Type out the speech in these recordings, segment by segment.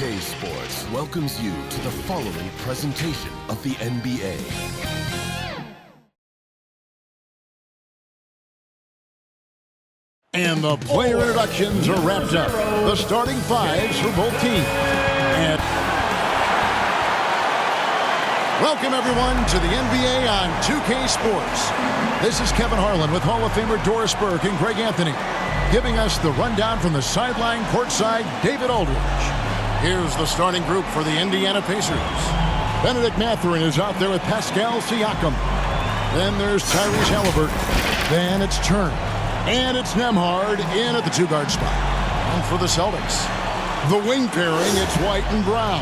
2K Sports welcomes you to the following presentation of the NBA. And the player introductions are wrapped up. The starting fives for both teams. And welcome, everyone, to the NBA on 2K Sports. This is Kevin Harlan with Hall of Famer Doris Burke and Greg Anthony, giving us the rundown from the sideline courtside, David Aldridge. Here's the starting group for the Indiana Pacers. Benedict Mathurin is out there with Pascal Siakam. Then there's Tyrese Halliburton. Then it's Turner. And it's Nembhard in at the two-guard spot. And for the Celtics, the wing pairing, it's White and Brown.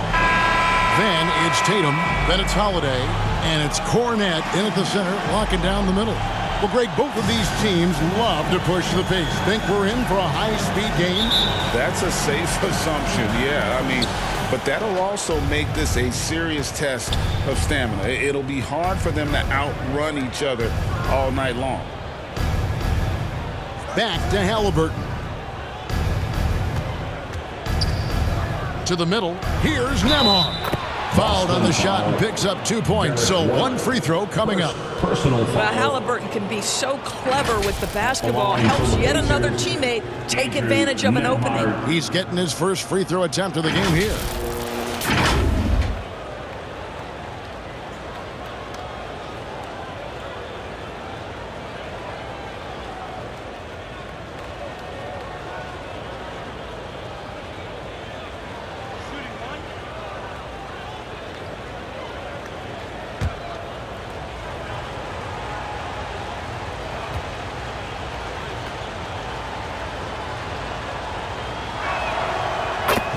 Then it's Tatum, then it's Holiday, and it's Cornet in at the center, locking down the middle. Well, Greg, both of these teams love to push the pace. Think we're in for a high-speed game? That's a safe assumption, yeah. But that'll also make this a serious test of stamina. It'll be hard for them to outrun each other all night long. Back to Halliburton. To the middle. Here's Nembhard. Fouled on the shot and picks up 2 points. So one free throw coming up. Well, Halliburton can be so clever with the basketball. Helps yet another teammate take advantage of an opening. He's getting his first free throw attempt of the game here.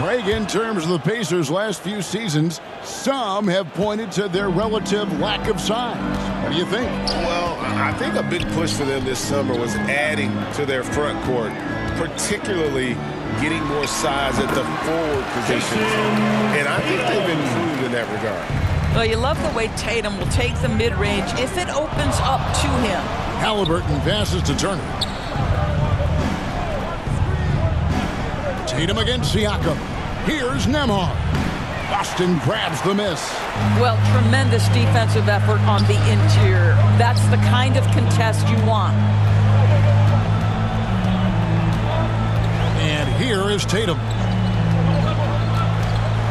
Greg, in terms of the Pacers' last few seasons, some have pointed to their relative lack of size. What do you think? Well, I think a big push for them this summer was adding to their front court, particularly getting more size at the forward positions. And I think they've improved in that regard. Well, you love the way Tatum will take the mid-range if it opens up to him. Halliburton passes to Turner. Tatum against Siakam. Here's Nembhard. Boston grabs the miss. Well, tremendous defensive effort on the interior. That's the kind of contest you want. And here is Tatum.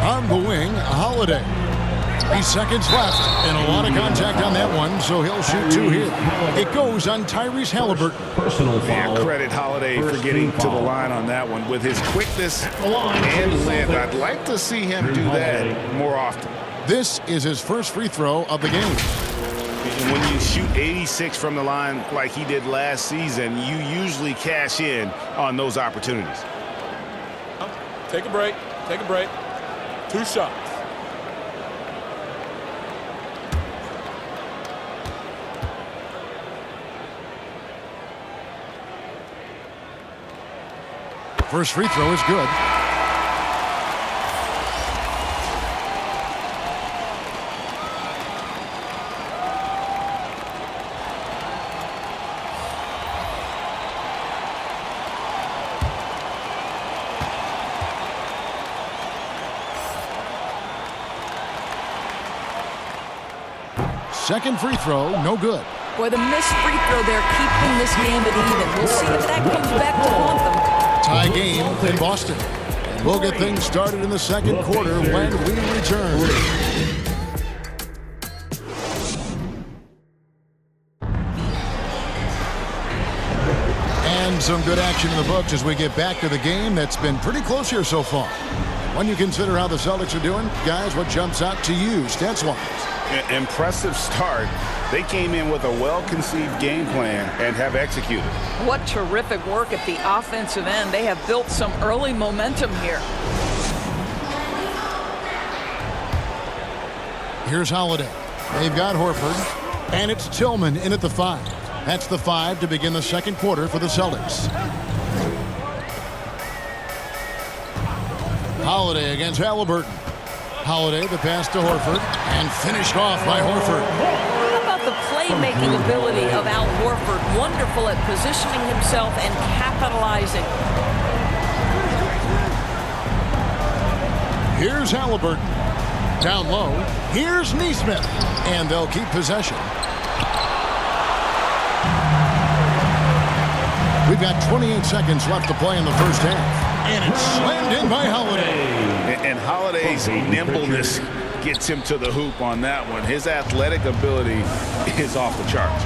On the wing, Holiday. 3 seconds left, and a lot of contact on that one, so he'll shoot 2 here. It goes on Tyrese Halliburton. Yeah, credit Holiday for getting to the line on that one. With his quickness and length, I'd like to see him do that more often. This is his first free throw of the game. When you shoot 86 from the line like he did last season, you usually cash in on those opportunities. Take a break. Take a break. 2 shots. First free throw is good. Second free throw, no good. Boy, the missed free throw there keeping this game at even. We'll see if that comes back to haunt them. Tie game in Boston. We'll get things started in the second quarter when we return. And some good action in the books as we get back to the game that's been pretty close here so far. When you consider how the Celtics are doing, guys, what jumps out to you stats-wise? Impressive start. They came in with a well-conceived game plan and have executed. What terrific work at the offensive end. They have built some early momentum here. Here's Holiday. They've got Horford. And it's Tillman in at the 5. That's the 5 to begin the second quarter for the Celtics. Holiday against Halliburton. Holiday, the pass to Horford, and finished off by Horford. How about the playmaking ability of Al Horford? Wonderful at positioning himself and capitalizing. Here's Halliburton. Down low. Here's Neesmith. And they'll keep possession. We've got 28 seconds left to play in the first half. And it's slammed in by Holiday. And Holiday's nimbleness gets him to the hoop on that one. His athletic ability is off the charts.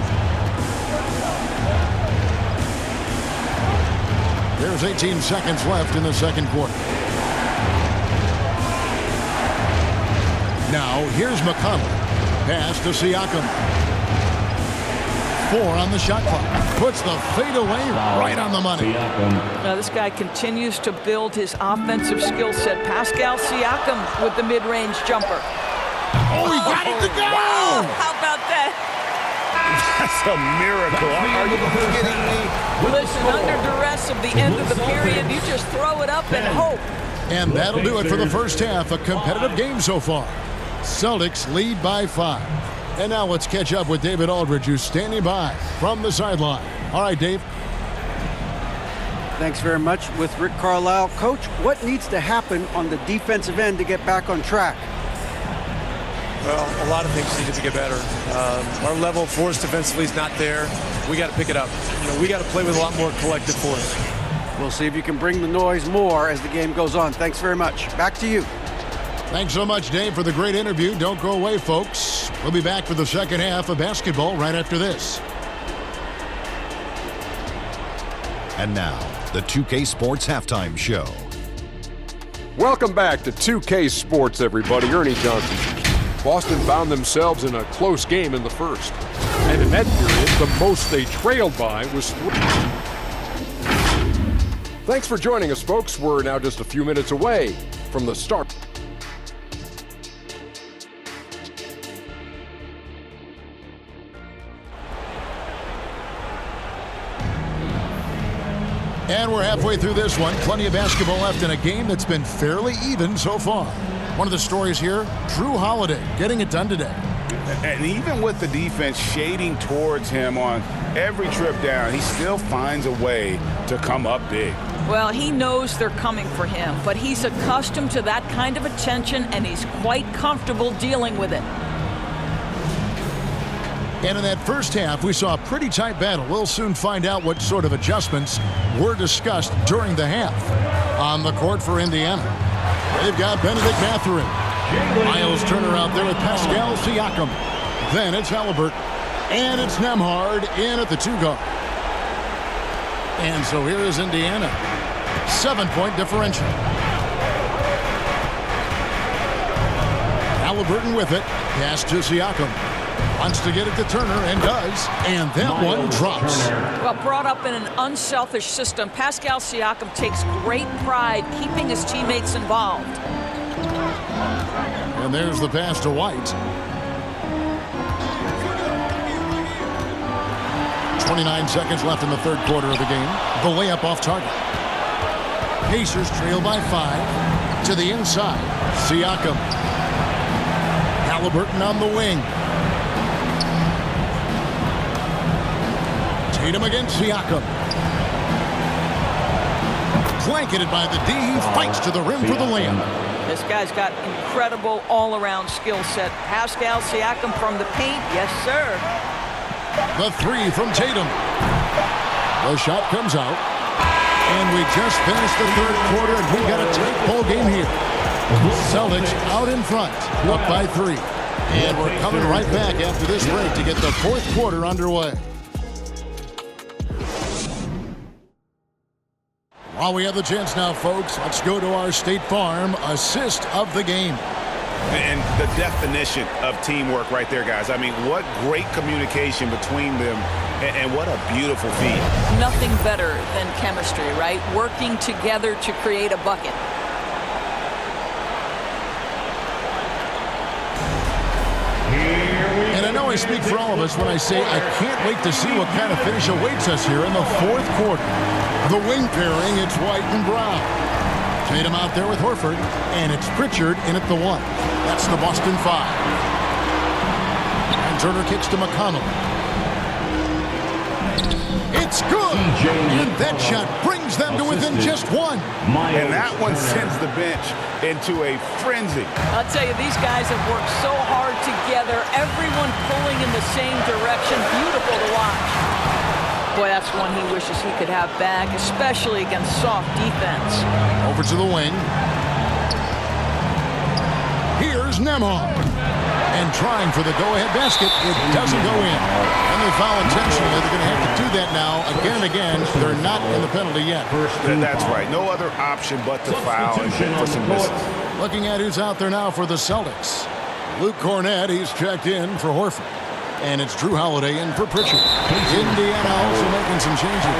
There's 18 seconds left in the second quarter. Now, here's McConnell. Pass to Siakam. 4 on the shot clock. Puts the fadeaway right on the money. Now this guy continues to build his offensive skill set. Pascal Siakam with the mid-range jumper. Oh, he got it to go! Wow, how about that? That's a miracle. Are you kidding me? Listen, under duress of the end of the period, you just throw it up and hope. And that'll do it for the first half. A competitive game so far. Celtics lead by 5. And now let's catch up with David Aldridge, who's standing by from the sideline. All right, Dave. Thanks very much. With Rick Carlisle. Coach, what needs to happen on the defensive end to get back on track? Well, a lot of things needed to get better. Our level of force defensively is not there. We got to pick it up. We got to play with a lot more collective force. We'll see if you can bring the noise more as the game goes on. Thanks very much. Back to you. Thanks so much, Dave, for the great interview. Don't go away, folks. We'll be back for the second half of basketball right after this. And now, the 2K Sports Halftime Show. Welcome back to 2K Sports, everybody. Ernie Johnson. Boston found themselves in a close game in the first. And in that period, the most they trailed by was 3. Thanks for joining us, folks. We're now just a few minutes away from the start. And we're halfway through this one. Plenty of basketball left in a game that's been fairly even so far. One of the stories here, Drew Holiday getting it done today. And even with the defense shading towards him on every trip down, he still finds a way to come up big. Well, he knows they're coming for him, but he's accustomed to that kind of attention, and he's quite comfortable dealing with it. And in that first half, we saw a pretty tight battle. We'll soon find out what sort of adjustments were discussed during the half. On the court for Indiana, they've got Benedict Mathurin. Miles Turner out there with Pascal Siakam. Then it's Halliburton. And it's Nembhard in at the 2-guard. And so here is Indiana. 7-point differential. Halliburton with it. Pass to Siakam. Wants to get it to Turner and does. And that one drops. Well, brought up in an unselfish system, Pascal Siakam takes great pride keeping his teammates involved. And there's the pass to White. 29 seconds left in the third quarter of the game. The layup off target. Pacers trail by 5. To the inside. Siakam. Halliburton on the wing. Tatum against Siakam. Blanketed by the D. Fights to the rim for the layup. This guy's got incredible all-around skill set. Pascal Siakam from the paint. Yes, sir. The 3 from Tatum. The shot comes out. And we just finished the third quarter, and we got a tight ball game here. Celtics out in front, up by 3. And we're coming right back after this break to get the fourth quarter underway. While we have the chance now, folks, let's go to our State Farm assist of the game. And the definition of teamwork right there, guys. I mean, what great communication between them, and what a beautiful feat. Nothing better than chemistry, right? Working together to create a bucket. And I know I speak for all of us when I say I can't wait to see what kind of finish awaits us here in the fourth quarter. The wing pairing, it's White and Brown. Tatum out there with Horford, and it's Pritchard in at the 1. That's the Boston 5. And Turner kicks to McConnell. It's It's good. And that shot brings them to within just one. And that one sends the bench into a frenzy. I'll tell you, these guys have worked so hard together. Everyone pulling in the same direction. Beautiful to watch. Boy, that's one he wishes he could have back, especially against soft defense. Over to the wing. Here's Nemhard. And trying for the go-ahead basket. It doesn't go in. And they foul intentionally. They're going to have to do that now again and again. They're not in the penalty yet. That's right. No other option but to foul and for some misses. Looking at who's out there now for the Celtics. Luke Cornett, he's checked in for Horford. And it's Drew Holiday in for Pritchard. Indiana also making some changes.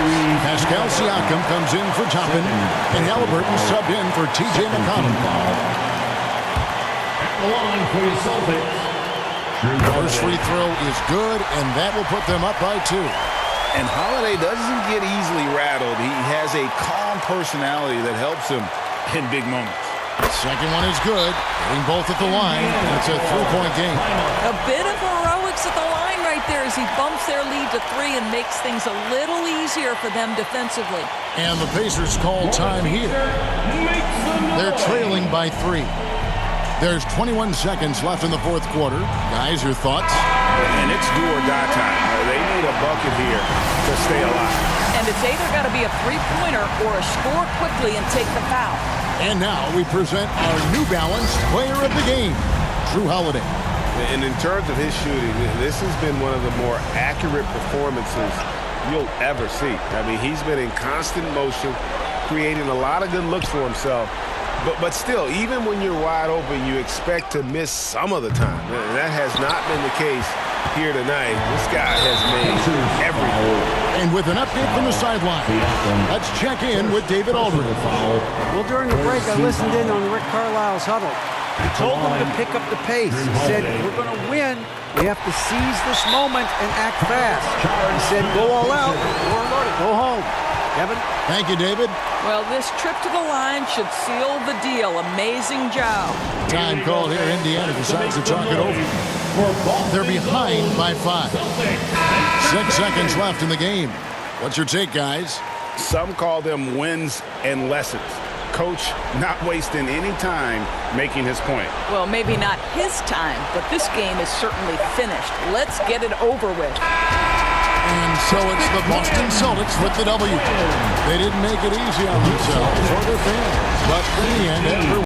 Pascal Siakam comes in for Toppin. And Halliburton subbed in for T.J. McConnell. The line for the Celtics. First free throw is good, and that will put them up by 2. And Holiday doesn't get easily rattled. He has a calm personality that helps him in big moments. Second one is good. Getting both at the line. It's a 3-point game. A bit of heroics at the line right there as he bumps their lead to 3 and makes things a little easier for them defensively. And the Pacers call time here. They're trailing by 3. There's 21 seconds left in the fourth quarter. Guys, your thoughts? And it's do or die time. They need a bucket here to stay alive. And it's either got to be a three-pointer or a score quickly and take the foul. And now we present our New Balance player of the game, Drew Holiday. And in terms of his shooting, this has been one of the more accurate performances you'll ever see. I mean, he's been in constant motion, creating a lot of good looks for himself. But still, even when you're wide open, you expect to miss some of the time. And that has not been the case here tonight. This guy has made everything. And with an update from the sideline, let's check in with David Aldridge. Well, during the break, I listened in on Rick Carlisle's huddle. He told them to pick up the pace. He said, we're going to win. We have to seize this moment and act fast. He said, go all out. Go home. Kevin? Thank you, David. Well, this trip to the line should seal the deal. Amazing job. Time called here. Indiana decides to talk it over. They're behind by 5. 6 seconds left in the game. What's your take, guys? Some call them wins and lessons. Coach not wasting any time making his point. Well, maybe not his time, but this game is certainly finished. Let's get it over with. And so it's the Boston Celtics with the W. They didn't make it easy on themselves or their fans, but in the end,